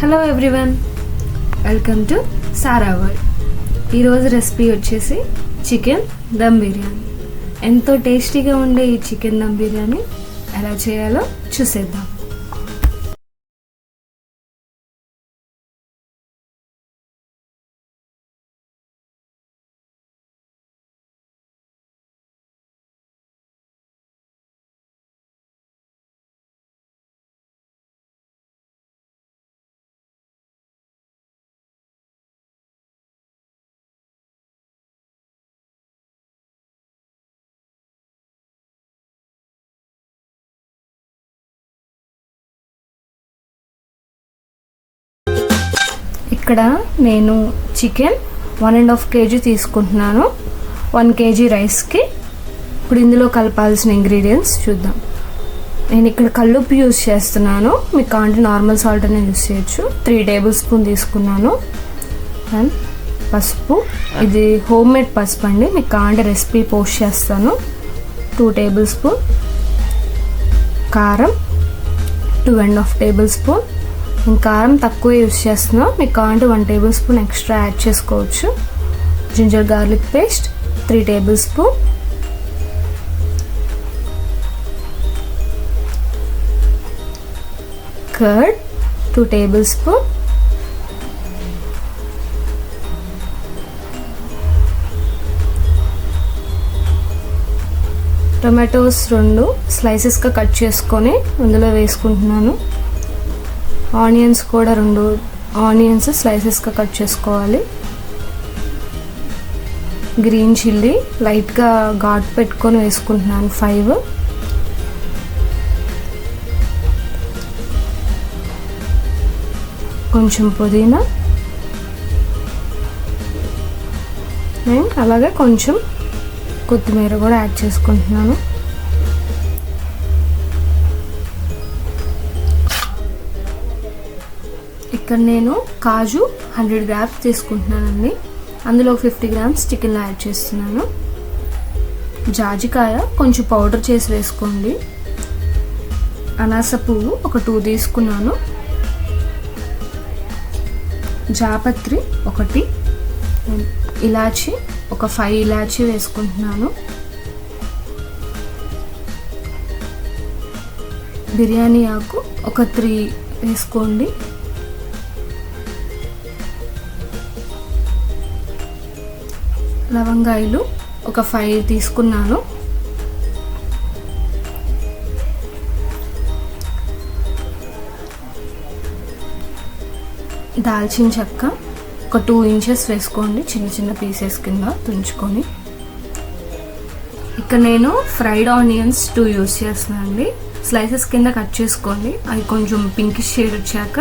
Hello everyone, welcome to Sara World. ఈరోజు recipe వచ్చేసి chicken dum biryani. ఎంతో టేస్టీగా ఉండే ఈ చికెన్ దమ్ బిర్యానీ ఎలా చేయాలో చూసేద్దాం. ఇక్కడ నేను చికెన్ 1.5 kg తీసుకుంటున్నాను. 1 kg రైస్కి. ఇప్పుడు ఇందులో కలపాల్సిన ఇంగ్రీడియంట్స్ చూద్దాం. నేను ఇక్కడ కల్లుప్పు యూజ్ చేస్తున్నాను. మీకు కావాలంటే నార్మల్ సాల్ట్ అనేది యూజ్ చేయొచ్చు. 3 tablespoon తీసుకున్నాను. అండ్ పసుపు, ఇది హోమ్ మేడ్ పసుపు అండి. మీకు కావాలంటే రెసిపీ పోస్ట్ చేస్తాను. 2 tablespoon. కారం 2.5 tablespoon. నేను కారం తక్కువ యూజ్ చేస్తున్నాను. మీకు కావాలంటే 1 tablespoon ఎక్స్ట్రా యాడ్ చేసుకోవచ్చు. Ginger garlic paste 3 tablespoon. Curd 2 tablespoon. Tomatoes 2 స్లైసెస్గా కట్ చేసుకొని అందులో వేసుకుంటున్నాను. ఆనియన్స్ కూడా 2 ఆనియన్స్ స్లైసెస్గా కట్ చేసుకోవాలి. గ్రీన్ చిల్లీ లైట్గా ఘాటు పెట్టుకొని వేసుకుంటున్నాను 5. కొంచెం పుదీనా అండ్ అలాగే కొంచెం కొత్తిమీర కూడా యాడ్ చేసుకుంటున్నాను. ఇక్కడ నేను కాజు 100 grams తీసుకుంటున్నానండి. అందులో 50 grams చికెన్లో యాడ్ చేస్తున్నాను. జాజికాయ కొంచెం పౌడర్ చేసి వేసుకోండి. అనాస పువ్వు ఒక 2 తీసుకున్నాను. జాపత్రి 1, ఇలాచి ఒక 5 ఇలాచి వేసుకుంటున్నాను. బిర్యానీ ఆకు ఒక 3 వేసుకోండి. లవంగాయలు ఒక 5 తీసుకున్నాను. దాల్చిన చెక్క ఒక 2 inches వేసుకోండి. చిన్న చిన్న పీసెస్ కింద తుంచుకొని. ఇక్కడ నేను ఫ్రైడ్ ఆనియన్స్ 2 యూజ్ చేస్తున్నాను అండి. స్లైసెస్ కింద కట్ చేసుకోండి. అవి కొంచెం పింకిష్ షేడ్ వచ్చాక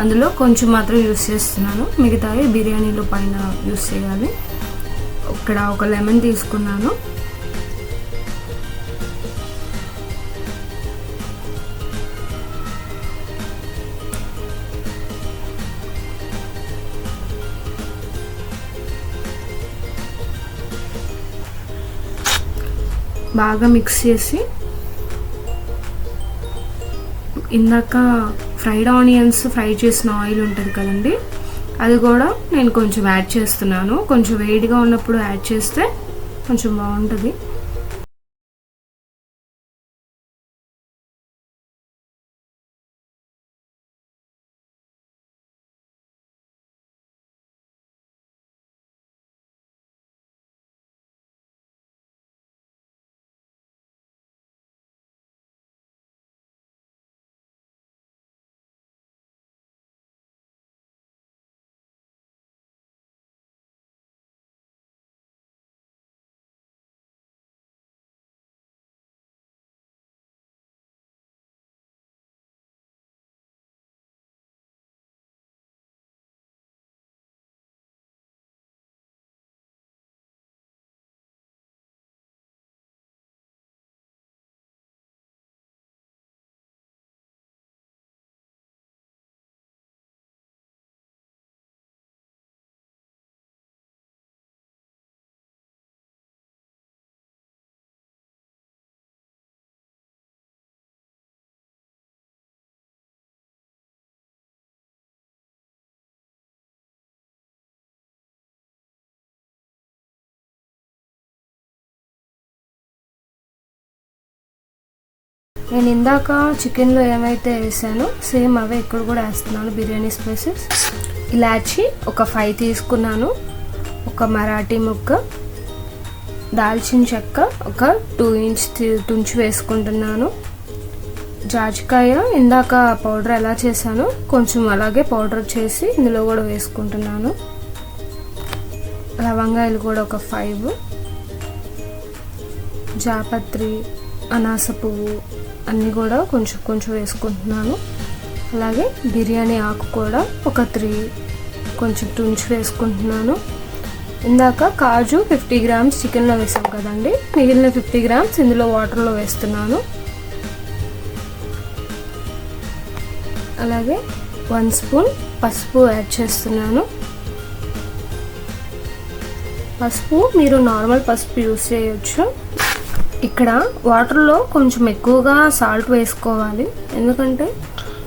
అందులో కొంచెం మాత్రం యూజ్ చేస్తున్నాను. మిగతావి బిర్యానీలో పైన యూజ్ చేయాలి. ఇక్కడ ఒక లెమన్ తీసుకున్నాను. బాగా మిక్స్ చేసి ఇందాక ఫ్రైడ్ ఆనియన్స్ ఫ్రై చేసిన ఆయిల్ ఉంటుంది కదండి, అది కూడా నేను కొంచెం యాడ్ చేస్తున్నాను. కొంచెం వేడిగా ఉన్నప్పుడు యాడ్ చేస్తే కొంచెం బాగుంటుంది. నేను ఇందాక చికెన్లో ఏమైతే వేసానో సేమ్ అవే ఇక్కడ కూడా వేస్తున్నాను. బిర్యానీ స్పైసెస్, ఇలాచి ఒక 5 తీసుకున్నాను, ఒక మరాఠీ ముక్క, దాల్చిన చెక్క ఒక 2 ఇంచ్ తుంచి వేసుకుంటున్నాను. జాజికాయ ఇందాక పౌడర్ ఎలా చేశానో కొంచెం అలాగే పౌడర్ చేసి ఇందులో కూడా వేసుకుంటున్నాను. లవంగాయలు కూడా ఒక 5, జాపత్రి, అనాస పువ్వు అన్నీ కూడా కొంచెం కొంచెం వేసుకుంటున్నాను. అలాగే బిర్యానీ ఆకు కూడా ఒక 3 కొంచెం తుంచి వేసుకుంటున్నాను. ఇందాక కాజు 50 గ్రామ్స్ చికెన్లో వేసాం కదండి, మిగిలిన 50 గ్రామ్స్ ఇందులో వాటర్లో వేస్తున్నాను. అలాగే 1 స్పూన్ పసుపు యాడ్ చేస్తున్నాను. పసుపు మీరు నార్మల్ పసుపు యూస్ చేయొచ్చు. ఇక్కడ వాటర్లో కొంచెం ఎక్కువగా సాల్ట్ వేసుకోవాలి, ఎందుకంటే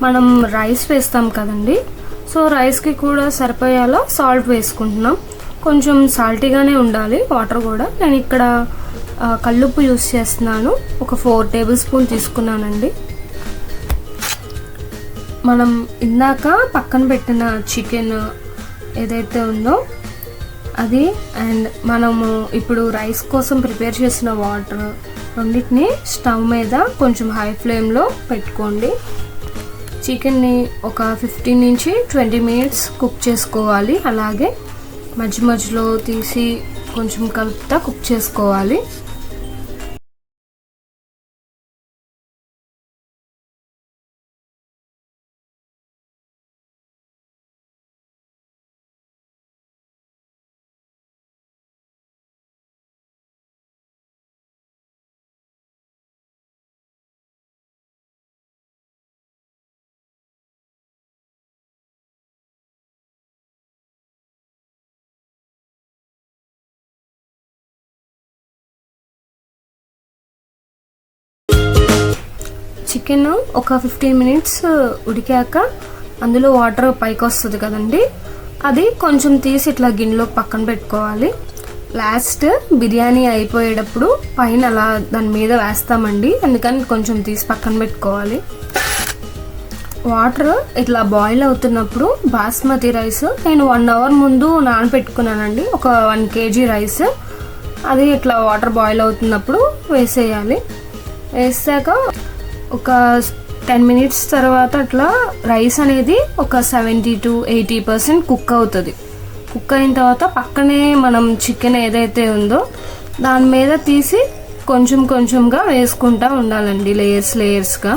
మనం రైస్ వేస్తాం కదండి. సో రైస్కి కూడా సరిపోయేలా సాల్ట్ వేసుకుంటున్నాం. కొంచెం సాల్టీగానే ఉండాలి వాటర్ కూడా. నేను ఇక్కడ కల్లుప్పు యూస్ చేస్తున్నాను, ఒక 4 టేబుల్ స్పూన్ తీసుకున్నానండి. మనం ఇందాక పక్కన పెట్టిన చికెన్ ఏదైతే ఉందో అది అండ్ మనము ఇప్పుడు రైస్ కోసం ప్రిపేర్ చేసిన వాటర్ రెండింటిని స్టవ్ మీద కొంచెం హై ఫ్లేమ్లో పెట్టుకోండి. చికెన్ని ఒక 15 నుంచి 20 మినిట్స్ కుక్ చేసుకోవాలి. అలాగే మధ్య మధ్యలో తీసి కొంచెం కలుపుతా కుక్ చేసుకోవాలి. చికెన్ ఒక 15 మినిట్స్ ఉడికాక అందులో వాటర్ పైకి వస్తుంది కదండి, అది కొంచెం తీసి ఇట్లా గిన్నెలో పక్కన పెట్టుకోవాలి. లాస్ట్ బిర్యానీ అయిపోయేటప్పుడు పైన అలా దాని మీద వేస్తామండి, అందుకని కొంచెం తీసి పక్కన పెట్టుకోవాలి. వాటర్ ఇట్లా బాయిల్ అవుతున్నప్పుడు బాస్మతి రైస్ నేను 1 అవర్ ముందు నానబెట్టుకున్నానండి, ఒక 1 kg రైస్. అది ఇట్లా వాటర్ బాయిల్ అవుతున్నప్పుడు వేసేయాలి. వేసాక ఒక 10 మినిట్స్ తర్వాత అట్లా రైస్ అనేది ఒక 70 to 80% కుక్ అవుతుంది. కుక్ అయిన తర్వాత పక్కనే మనం చికెన్ ఏదైతే ఉందో దాని మీద తీసి కొంచెం కొంచెంగా వేసుకుంటూ ఉండాలండి, లేయర్స్ లేయర్స్గా.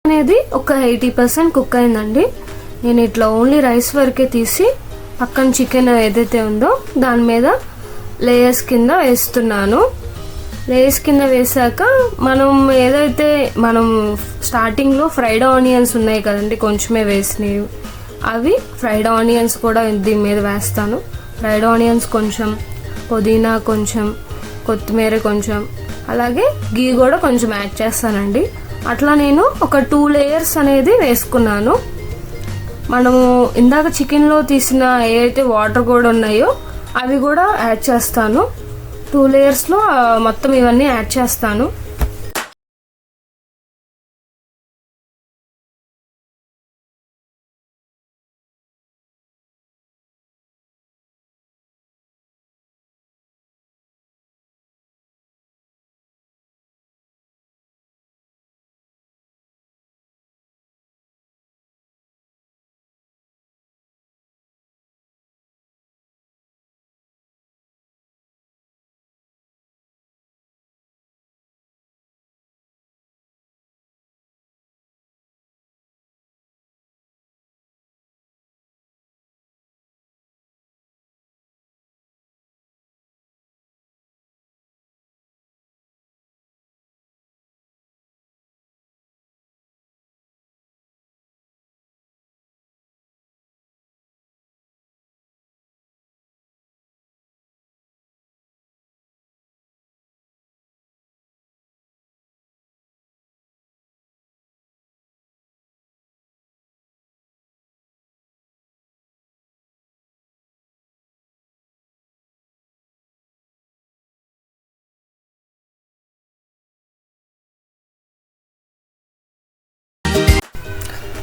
అనేది ఒక 80% కుక్ అయిందండి. నేను ఇట్లా ఓన్లీ రైస్ వరకే తీసి పక్కన చికెన్ ఏదైతే ఉందో దాని మీద లేయర్స్ కింద వేస్తున్నాను. లేయర్స్ కింద వేసాక మనం స్టార్టింగ్లో ఫ్రైడ్ ఆనియన్స్ ఉన్నాయి కదండి, కొంచెమే వేసినవి, అవి ఫ్రైడ్ ఆనియన్స్ కూడా దీని మీద వేస్తాను. ఫ్రైడ్ ఆనియన్స్ కొంచెం, పుదీనా కొంచెం, కొత్తిమీర కొంచెం, అలాగే గీ కూడా కొంచెం యాడ్ చేస్తానండి. అట్లా నేను ఒక 2 లేయర్స్ అనేది వేసుకున్నాను. మనము ఇందాక చికెన్లో తీసిన ఏవైతే వాటర్ కూడా ఉన్నాయో అవి కూడా యాడ్ చేస్తాను. 2 లేయర్స్లో మొత్తం ఇవన్నీ యాడ్ చేస్తాను.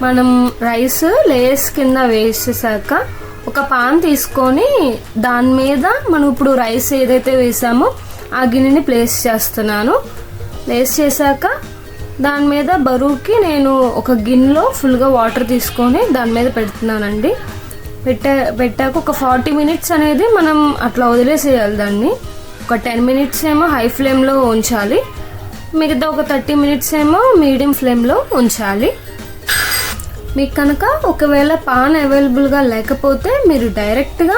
మనం రైస్ లేయర్స్ కింద వేసేసాక ఒక పాన్ తీసుకొని దాని మీద మనం ఇప్పుడు రైస్ ఏదైతే వేసామో ఆ గిన్నెని ప్లేస్ చేస్తున్నాను. ప్లేస్ చేశాక దాని మీద బరువుకి నేను ఒక గిన్నెలో ఫుల్గా వాటర్ తీసుకొని దాని మీద పెడుతున్నానండి. పెట్టాక ఒక 40 మినిట్స్ అనేది మనం అట్లా వదిలేసేయాలి దాన్ని. ఒక 10 మినిట్స్ ఏమో హై ఫ్లేమ్లో ఉంచాలి, మిగతా ఒక 30 మినిట్స్ ఏమో మీడియం ఫ్లేమ్లో ఉంచాలి. మీకు కనుక ఒకవేళ పాన్ అవైలబుల్గా లేకపోతే మీరు డైరెక్ట్గా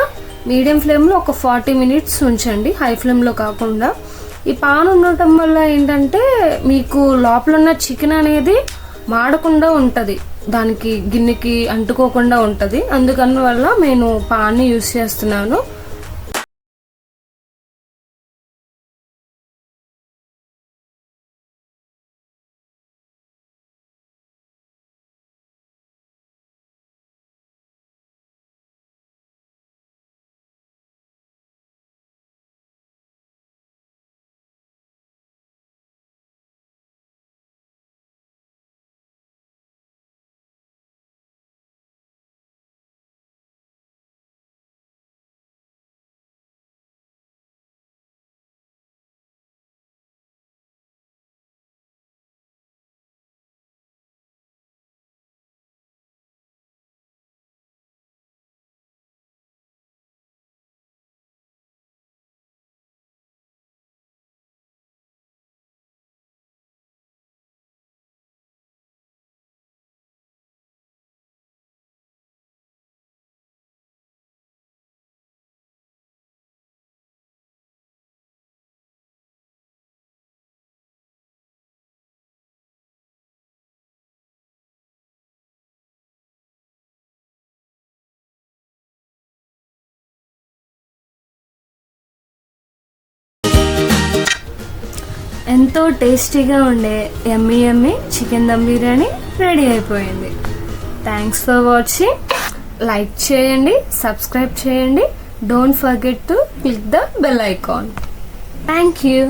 మీడియం ఫ్లేమ్లో ఒక 40 మినిట్స్ ఉంచండి, హై ఫ్లేమ్లో కాకుండా. ఈ పాన్ ఉండటం వల్ల ఏంటంటే మీకు లోపల ఉన్న చికెన్ అనేది మాడకుండా ఉంటుంది, దానికి గిన్నెకి అంటుకోకుండా ఉంటుంది. అందుకని వల్ల నేను పాన్ని యూస్ చేస్తున్నాను. ఎంతో టేస్టీగా ఉండే yummy yummy chicken dum biryani ready అయిపోయింది. Thanks for watching. లైక్ చేయండి, సబ్స్క్రైబ్ చేయండి. Don't forget to click the bell icon. Thank you.